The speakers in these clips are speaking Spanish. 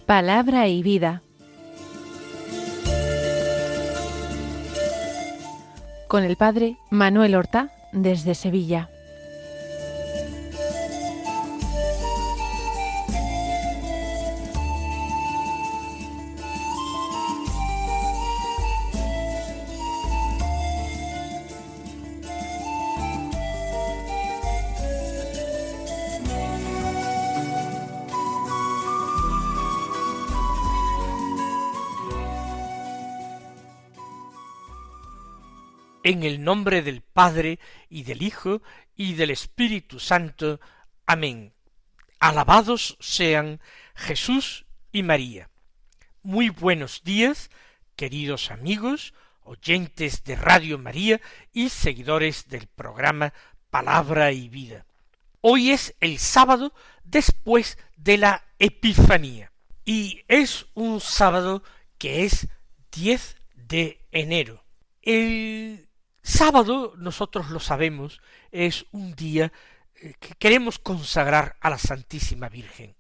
Palabra y vida. Con el padre Manuel Horta, desde Sevilla. En el nombre del Padre, y del Hijo, y del Espíritu Santo. Amén. Alabados sean Jesús y María. Muy buenos días, queridos amigos, oyentes de Radio María y seguidores del programa Palabra y Vida. Hoy es el sábado después de la Epifanía, y es un sábado que es 10 de enero. El sábado, nosotros lo sabemos, es un día que queremos consagrar a la Santísima Virgen.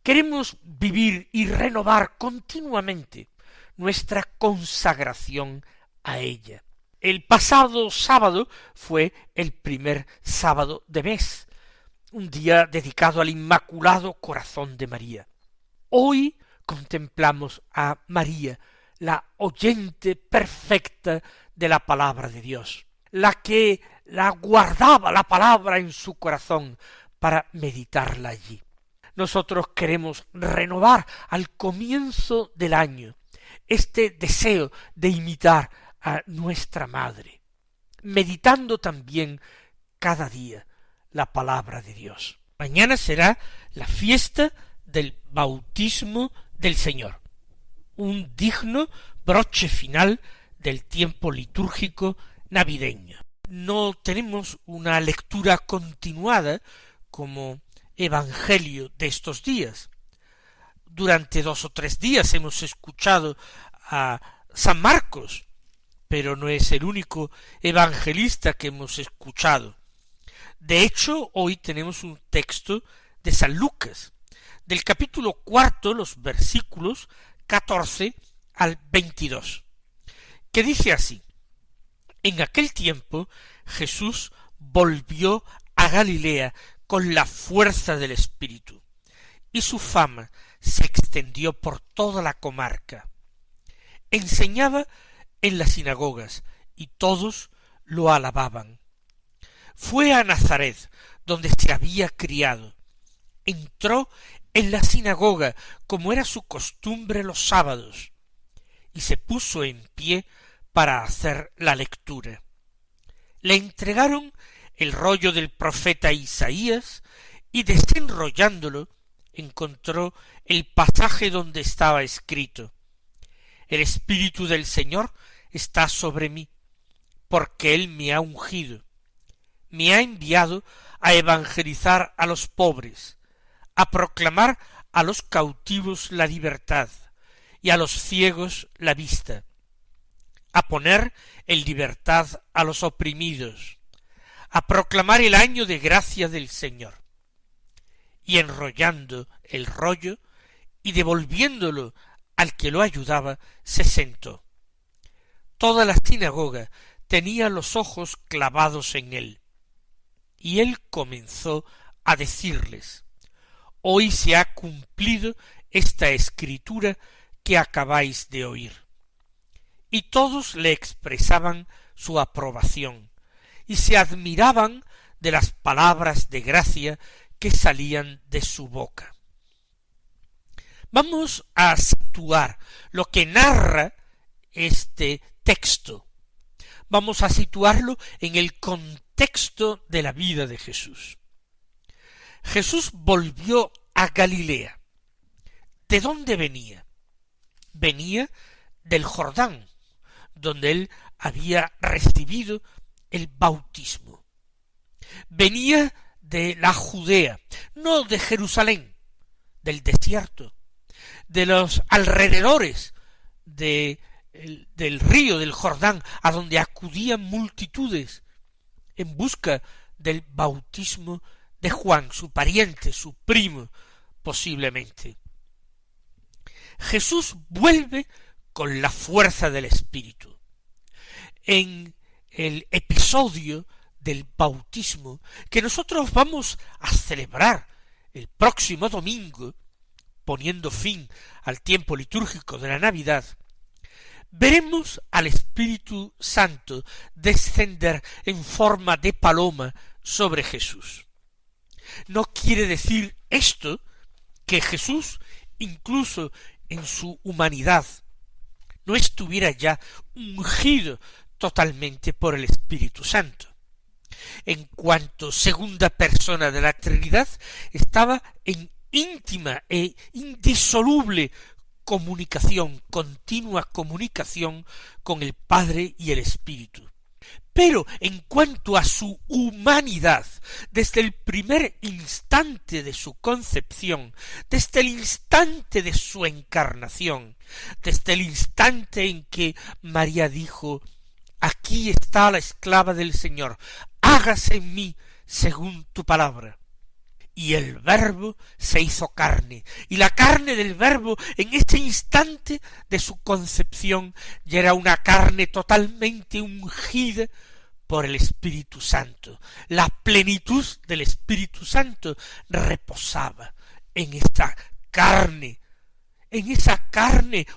Queremos vivir y renovar continuamente nuestra consagración a ella. El pasado sábado fue el primer sábado de mes, un día dedicado al Inmaculado Corazón de María. Hoy contemplamos a María, la oyente perfecta de la palabra de Dios, la que la guardaba la palabra en su corazón para meditarla allí. Nosotros queremos renovar al comienzo del año este deseo de imitar a nuestra Madre, meditando también cada día la palabra de Dios. Mañana será la fiesta del bautismo del Señor, un digno broche final del tiempo litúrgico navideño. No tenemos una lectura continuada como evangelio de estos días. Durante 2 o 3 días hemos escuchado a San Marcos, pero no es el único evangelista que hemos escuchado. De hecho, hoy tenemos un texto de San Lucas, del capítulo 4, los versículos 14 al 22. Que dice así: En aquel tiempo Jesús volvió a Galilea con la fuerza del Espíritu, y su fama se extendió por toda la comarca. Enseñaba en las sinagogas, y todos lo alababan. Fue a Nazaret, donde se había criado. Entró en la sinagoga, como era su costumbre los sábados, y se puso en pie para hacer la lectura. Le entregaron el rollo del profeta Isaías, y desenrollándolo encontró el pasaje donde estaba escrito: El Espíritu del Señor está sobre mí, porque Él me ha ungido, me ha enviado a evangelizar a los pobres, a proclamar a los cautivos la libertad, y a los ciegos la vista, a poner en libertad a los oprimidos, a proclamar el año de gracia del Señor. Y enrollando el rollo y devolviéndolo al que lo ayudaba, se sentó. Toda la sinagoga tenía los ojos clavados en él, y él comenzó a decirles: Hoy se ha cumplido esta escritura que acabáis de oír. Y todos le expresaban su aprobación, y se admiraban de las palabras de gracia que salían de su boca. Vamos a situar lo que narra este texto. Vamos a situarlo en el contexto de la vida de Jesús. Jesús volvió a Galilea. ¿De dónde venía? Venía del Jordán, donde él había recibido el bautismo. Venía de la Judea, no de Jerusalén, del desierto, de los alrededores del río del Jordán, a donde acudían multitudes en busca del bautismo de Juan, su pariente, su primo, posiblemente. Jesús vuelve con la fuerza del Espíritu. En el episodio del bautismo que nosotros vamos a celebrar el próximo domingo, poniendo fin al tiempo litúrgico de la Navidad, veremos al Espíritu Santo descender en forma de paloma sobre Jesús. No quiere decir esto que Jesús, incluso en su humanidad, no estuviera ya ungido totalmente por el Espíritu Santo. En cuanto segunda persona de la Trinidad, estaba en íntima e indisoluble comunicación, continua comunicación con el Padre y el Espíritu. Pero en cuanto a su humanidad, desde el primer instante de su concepción, desde el instante de su encarnación, desde el instante en que María dijo: aquí está la esclava del Señor, hágase en mí según tu palabra. Y el Verbo se hizo carne, y la carne del Verbo en ese instante de su concepción ya era una carne totalmente ungida por el Espíritu Santo. La plenitud del Espíritu Santo reposaba en esa carne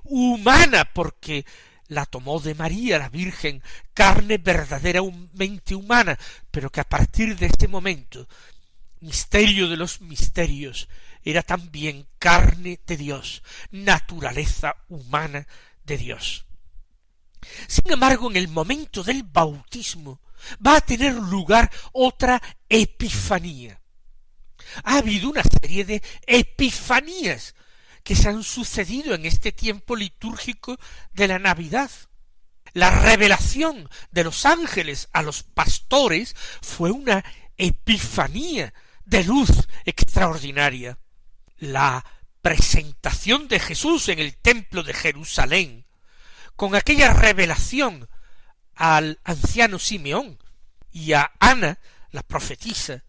humana, porque la tomó de María, la Virgen, carne verdaderamente humana, pero que a partir de este momento, misterio de los misterios, era también carne de Dios, naturaleza humana de Dios. Sin embargo, en el momento del bautismo va a tener lugar otra epifanía. Ha habido una serie de epifanías que se han sucedido en este tiempo litúrgico de la Navidad. La revelación de los ángeles a los pastores fue una epifanía de luz extraordinaria. La presentación de Jesús en el templo de Jerusalén, con aquella revelación al anciano Simeón y a Ana, la profetisa,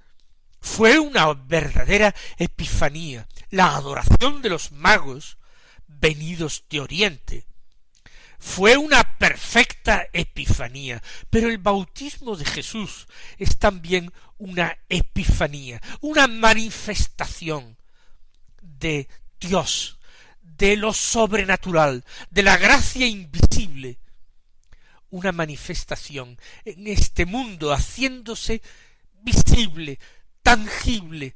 fue una verdadera epifanía. La adoración de los magos venidos de Oriente fue una perfecta epifanía, pero el bautismo de Jesús es también una epifanía, una manifestación de Dios, de lo sobrenatural, de la gracia invisible, una manifestación en este mundo haciéndose visible, tangible,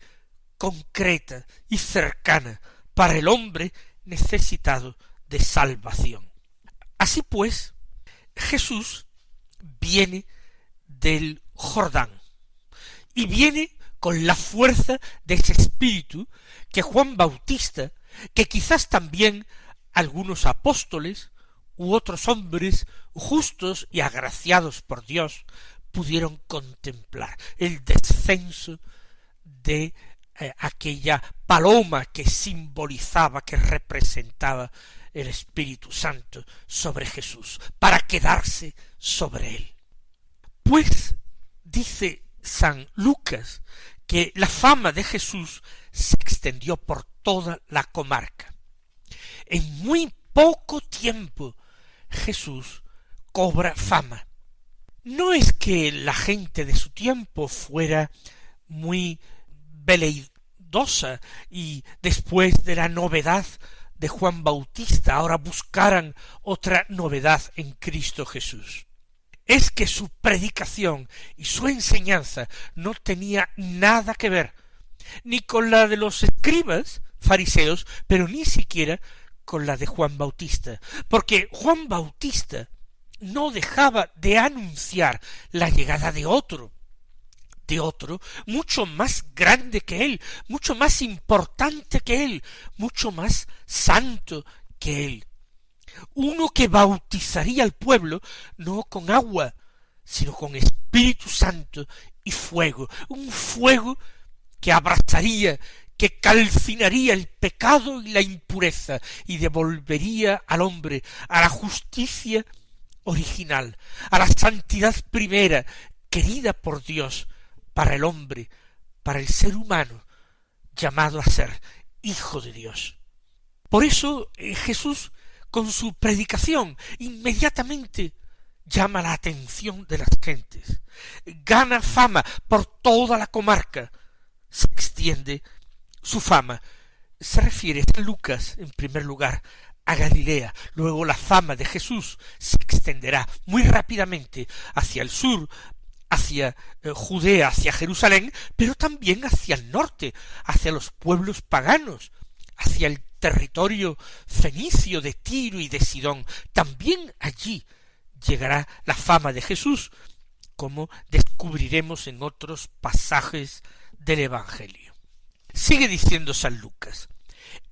concreta y cercana para el hombre necesitado de salvación. Así pues, Jesús viene del Jordán y viene con la fuerza de ese espíritu que Juan Bautista, que quizás también algunos apóstoles u otros hombres justos y agraciados por Dios pudieron contemplar, el descenso de aquella paloma que simbolizaba, que representaba el Espíritu Santo sobre Jesús, para quedarse sobre él. Pues dice San Lucas que la fama de Jesús se extendió por toda la comarca. En muy poco tiempo Jesús cobra fama. No es que la gente de su tiempo fuera muy veleidosa y después de la novedad de Juan Bautista ahora buscaran otra novedad en Cristo Jesús. Es que su predicación y su enseñanza no tenía nada que ver ni con la de los escribas fariseos, pero ni siquiera con la de Juan Bautista, porque Juan Bautista no dejaba de anunciar la llegada de otro mucho más grande que él, mucho más importante que él, mucho más santo que él. Uno que bautizaría al pueblo no con agua, sino con Espíritu Santo y fuego, un fuego que abrazaría, que calcinaría el pecado y la impureza y devolvería al hombre a la justicia original, a la santidad primera, querida por Dios, para el hombre, para el ser humano, llamado a ser hijo de Dios. Por eso Jesús, con su predicación, inmediatamente llama la atención de las gentes, gana fama por toda la comarca, se extiende su fama. Se refiere San Lucas, en primer lugar, a Galilea, luego la fama de Jesús se extenderá muy rápidamente hacia el sur, hacia Judea, hacia Jerusalén, pero también hacia el norte, hacia los pueblos paganos, hacia el territorio fenicio de Tiro y de Sidón. También allí llegará la fama de Jesús, como descubriremos en otros pasajes del Evangelio. Sigue diciendo San Lucas: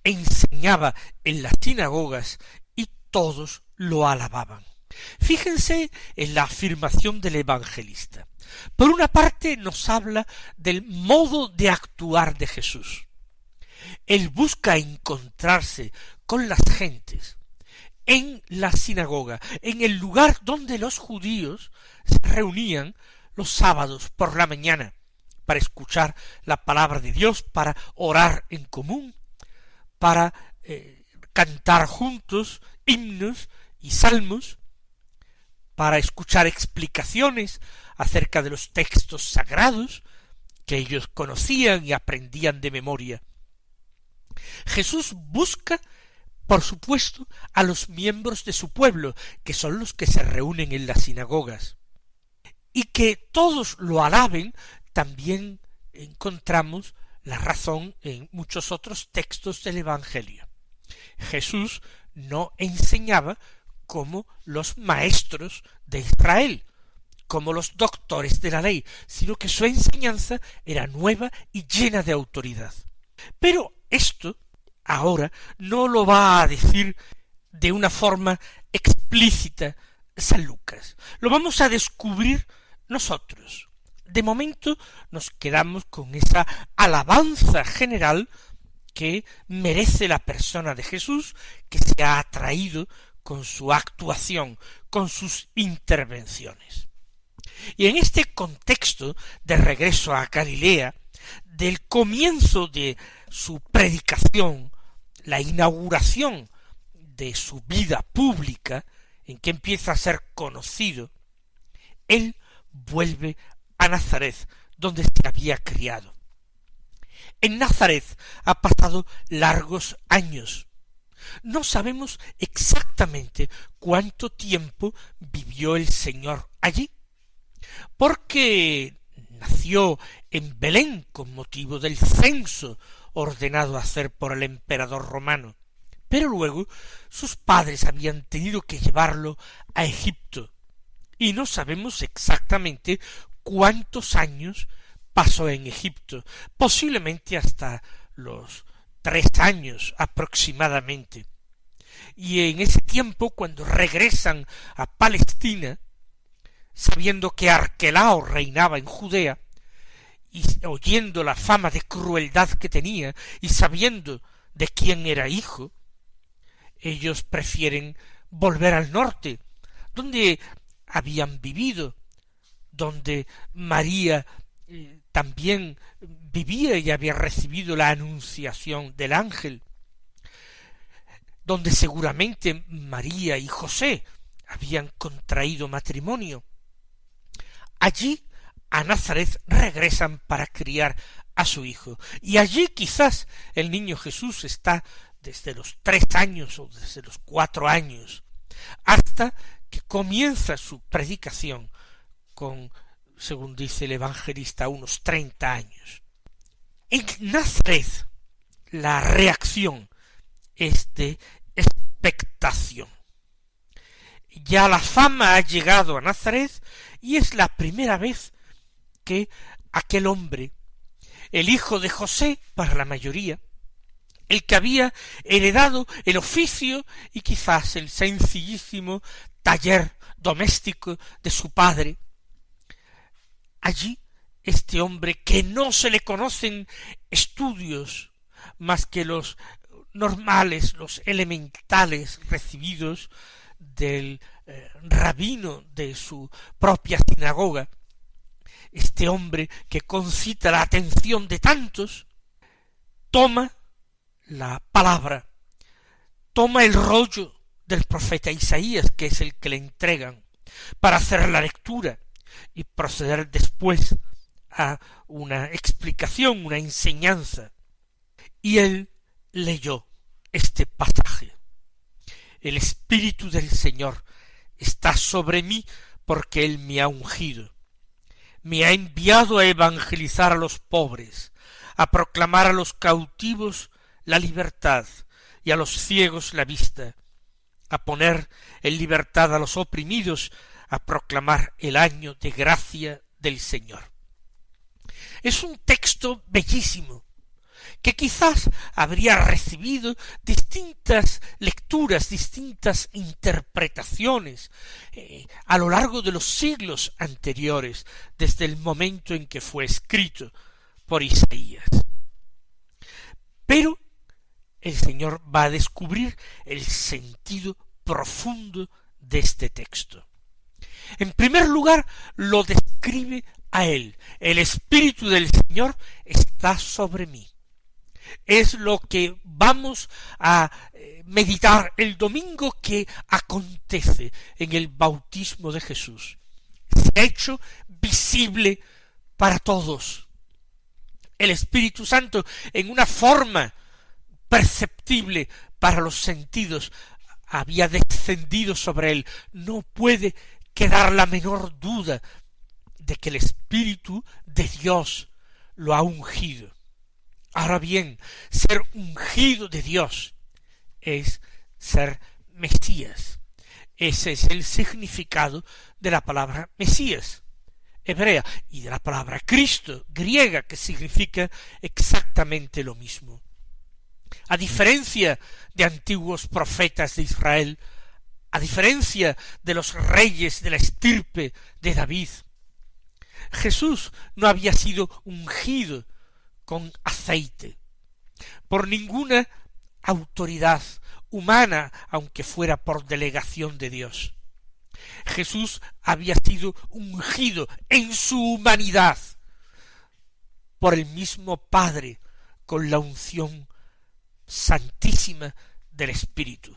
enseñaba en las sinagogas y todos lo alababan. Fíjense en la afirmación del evangelista. Por una parte nos habla del modo de actuar de Jesús. Él busca encontrarse con las gentes en la sinagoga, en el lugar donde los judíos se reunían los sábados por la mañana para escuchar la palabra de Dios, para orar en común, para cantar juntos himnos y salmos, para escuchar explicaciones acerca de los textos sagrados que ellos conocían y aprendían de memoria. Jesús busca, por supuesto, a los miembros de su pueblo, que son los que se reúnen en las sinagogas. Y que todos lo alaben, también encontramos la razón en muchos otros textos del Evangelio. Jesús no enseñaba como los maestros de Israel, como los doctores de la ley, sino que su enseñanza era nueva y llena de autoridad. Pero esto ahora no lo va a decir de una forma explícita San Lucas. Lo vamos a descubrir nosotros. De momento nos quedamos con esa alabanza general que merece la persona de Jesús, que se ha atraído con su actuación, con sus intervenciones. Y en este contexto de regreso a Galilea, del comienzo de su predicación, la inauguración de su vida pública, en que empieza a ser conocido, él vuelve a Nazaret, donde se había criado. En Nazaret ha pasado largos años. No sabemos exactamente cuánto tiempo vivió el Señor allí, porque nació en Belén con motivo del censo ordenado hacer por el emperador romano, pero luego sus padres habían tenido que llevarlo a Egipto, y no sabemos exactamente cuántos años pasó en Egipto, posiblemente hasta los 3 años aproximadamente. Y en ese tiempo, cuando regresan a Palestina, sabiendo que Arquelao reinaba en Judea, y oyendo la fama de crueldad que tenía, y sabiendo de quién era hijo, ellos prefieren volver al norte, donde habían vivido, donde María también vivía y había recibido la anunciación del ángel, donde seguramente María y José habían contraído matrimonio. Allí a Nazaret regresan para criar a su hijo, y allí quizás el niño Jesús está desde los 3 años o desde los 4 años, hasta que comienza su predicación con, según dice el evangelista, unos 30 años. En Nazaret la reacción es de expectación. Ya la fama ha llegado a Nazaret y es la primera vez que aquel hombre, el hijo de José para la mayoría, el que había heredado el oficio y quizás el sencillísimo taller doméstico de su padre, allí este hombre que no se le conocen estudios más que los normales, los elementales recibidos del rabino de su propia sinagoga, este hombre que concita la atención de tantos, toma la palabra toma el rollo del profeta Isaías, que es el que le entregan, para hacer la lectura y proceder después a una explicación, una enseñanza. Y él leyó este pasaje. El Espíritu del Señor está sobre mí porque Él me ha ungido. Me ha enviado a evangelizar a los pobres, a proclamar a los cautivos la libertad y a los ciegos la vista, a poner en libertad a los oprimidos, a proclamar el año de gracia del Señor. Es un texto bellísimo, que quizás habría recibido distintas lecturas, distintas interpretaciones a lo largo de los siglos anteriores, desde el momento en que fue escrito por Isaías. Pero el Señor va a descubrir el sentido profundo de este texto. En primer lugar, lo describe a él. El Espíritu del Señor está sobre mí. Es lo que vamos a meditar el domingo que acontece en el bautismo de Jesús. Se ha hecho visible para todos. El Espíritu Santo, en una forma perceptible para los sentidos, había descendido sobre él. No puede quedar la menor duda de que el Espíritu de Dios lo ha ungido. Ahora bien, ser ungido de Dios es ser Mesías. Ese es el significado de la palabra Mesías, hebrea, y de la palabra Cristo, griega, que significa exactamente lo mismo. A diferencia de antiguos profetas de Israel, a diferencia de los reyes de la estirpe de David, Jesús no había sido ungido con aceite por ninguna autoridad humana, aunque fuera por delegación de Dios. Jesús había sido ungido en su humanidad por el mismo Padre con la unción santísima del Espíritu.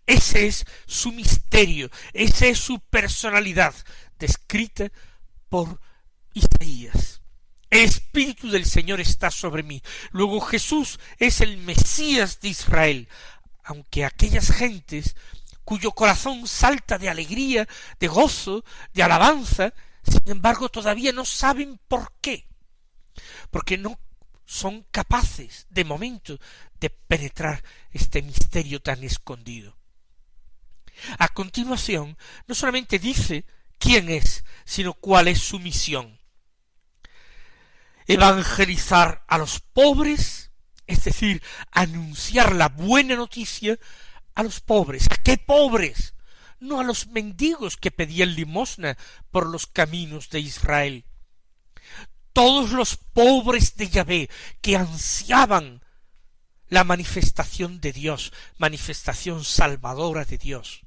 Ese es su misterio, esa es su personalidad, descrita por Isaías. El Espíritu del Señor está sobre mí. Luego Jesús es el Mesías de Israel, aunque aquellas gentes cuyo corazón salta de alegría, de gozo, de alabanza, sin embargo todavía no saben por qué, porque no son capaces de momento de penetrar este misterio tan escondido. A continuación, no solamente dice quién es, sino cuál es su misión. Evangelizar a los pobres, es decir, anunciar la buena noticia a los pobres. ¿A qué pobres? No a los mendigos que pedían limosna por los caminos de Israel. Todos los pobres de Yahvé que ansiaban la manifestación de Dios, manifestación salvadora de Dios,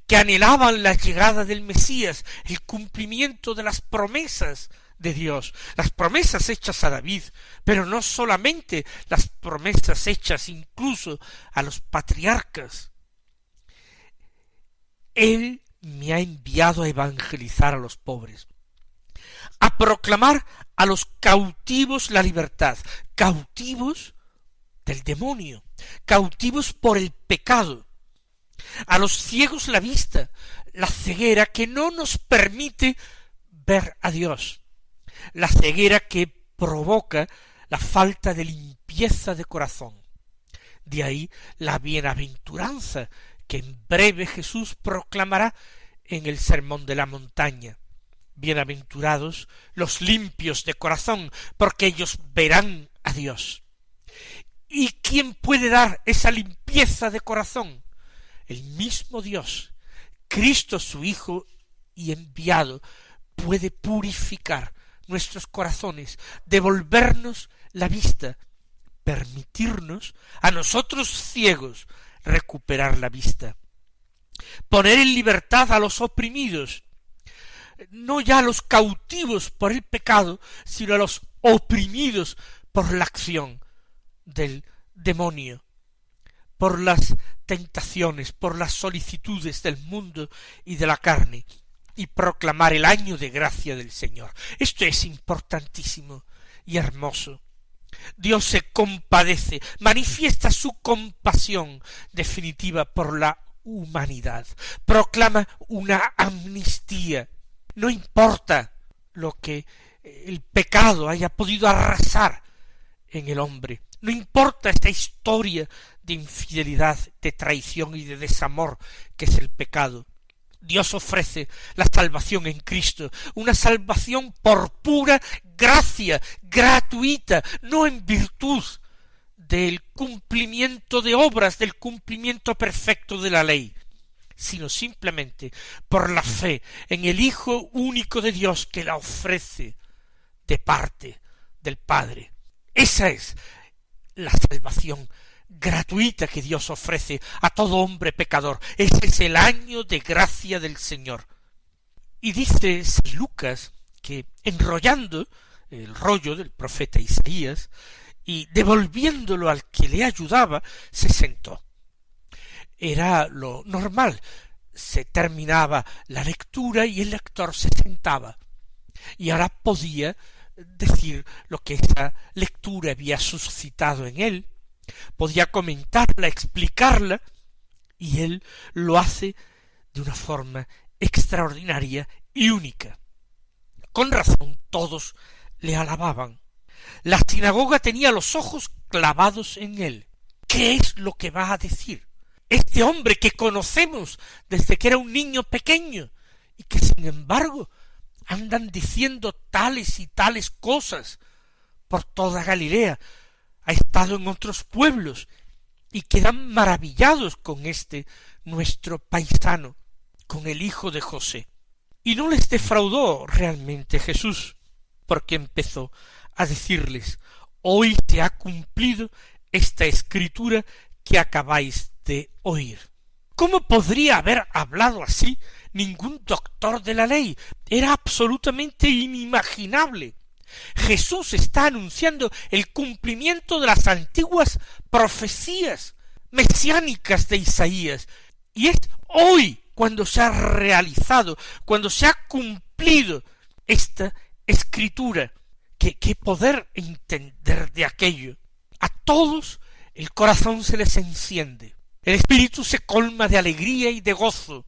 que anhelaban la llegada del Mesías, el cumplimiento de las promesas de Dios, las promesas hechas a David, pero no solamente las promesas hechas incluso a los patriarcas. Él me ha enviado a evangelizar a los pobres, a proclamar a los cautivos la libertad, cautivos del demonio, cautivos por el pecado, a los ciegos la vista, la ceguera que no nos permite ver a Dios, la ceguera que provoca la falta de limpieza de corazón. De ahí la bienaventuranza que en breve Jesús proclamará en el Sermón de la Montaña. Bienaventurados los limpios de corazón, porque ellos verán a Dios. ¿Y quién puede dar esa limpieza de corazón? El mismo Dios, Cristo su Hijo y enviado, puede purificar nuestros corazones, devolvernos la vista, permitirnos a nosotros ciegos recuperar la vista, poner en libertad a los oprimidos, no ya a los cautivos por el pecado, sino a los oprimidos por la acción del demonio, por las tentaciones, por las solicitudes del mundo y de la carne, y proclamar el año de gracia del Señor. Esto es importantísimo y hermoso. Dios se compadece, manifiesta su compasión definitiva por la humanidad, proclama una amnistía. No importa lo que el pecado haya podido arrasar en el hombre, no importa esta historia de infidelidad, de traición y de desamor que es el pecado. Dios ofrece la salvación en Cristo, una salvación por pura gracia, gratuita, no en virtud del cumplimiento de obras, del cumplimiento perfecto de la ley, sino simplemente por la fe en el Hijo único de Dios que la ofrece de parte del Padre. Esa es la salvación gratuita que Dios ofrece a todo hombre pecador. Ese es el año de gracia del Señor. Y dice San Lucas que, enrollando el rollo del profeta Isaías y devolviéndolo al que le ayudaba, se sentó. Era lo normal. Se terminaba la lectura y el lector se sentaba. Y ahora podía decir lo que esa lectura había suscitado en él, podía comentarla, explicarla, y él lo hace de una forma extraordinaria y única. Con razón todos le alababan. La sinagoga tenía los ojos clavados en él. ¿Qué es lo que va a decir este hombre que conocemos desde que era un niño pequeño y que sin embargo andan diciendo tales y tales cosas por toda Galilea, ha estado en otros pueblos y quedan maravillados con este nuestro paisano, con el hijo de José? Y no les defraudó realmente Jesús, porque empezó a decirles: hoy se ha cumplido esta escritura que acabáis de oír. ¿Cómo podría haber hablado así ningún doctor de la ley? Era absolutamente inimaginable. Jesús está anunciando el cumplimiento de las antiguas profecías mesiánicas de Isaías, y es hoy cuando se ha realizado, cuando se ha cumplido esta escritura. ¿Qué poder entender de aquello? A todos el corazón se les enciende, el espíritu se colma de alegría y de gozo,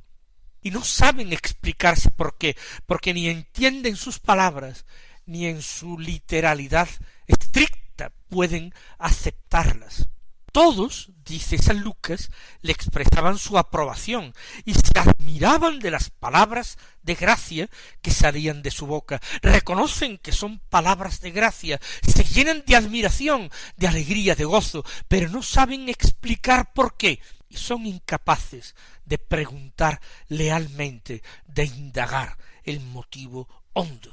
y no saben explicarse por qué, porque ni entienden sus palabras, ni en su literalidad estricta pueden aceptarlas. Todos, dice San Lucas, le expresaban su aprobación y se admiraban de las palabras de gracia que salían de su boca. Reconocen que son palabras de gracia, se llenan de admiración, de alegría, de gozo, pero no saben explicar por qué, y son incapaces de preguntar lealmente, de indagar el motivo hondo.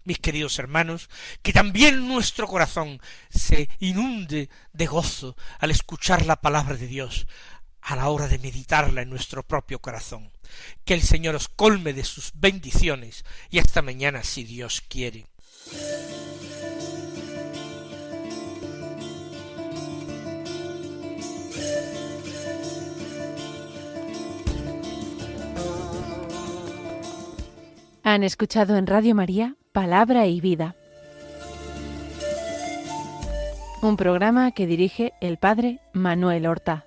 Mis queridos hermanos, que también nuestro corazón se inunde de gozo al escuchar la palabra de Dios, a la hora de meditarla en nuestro propio corazón. Que el Señor os colme de sus bendiciones, y hasta mañana si Dios quiere. Han escuchado en Radio María Palabra y Vida, un programa que dirige el Padre Manuel Horta.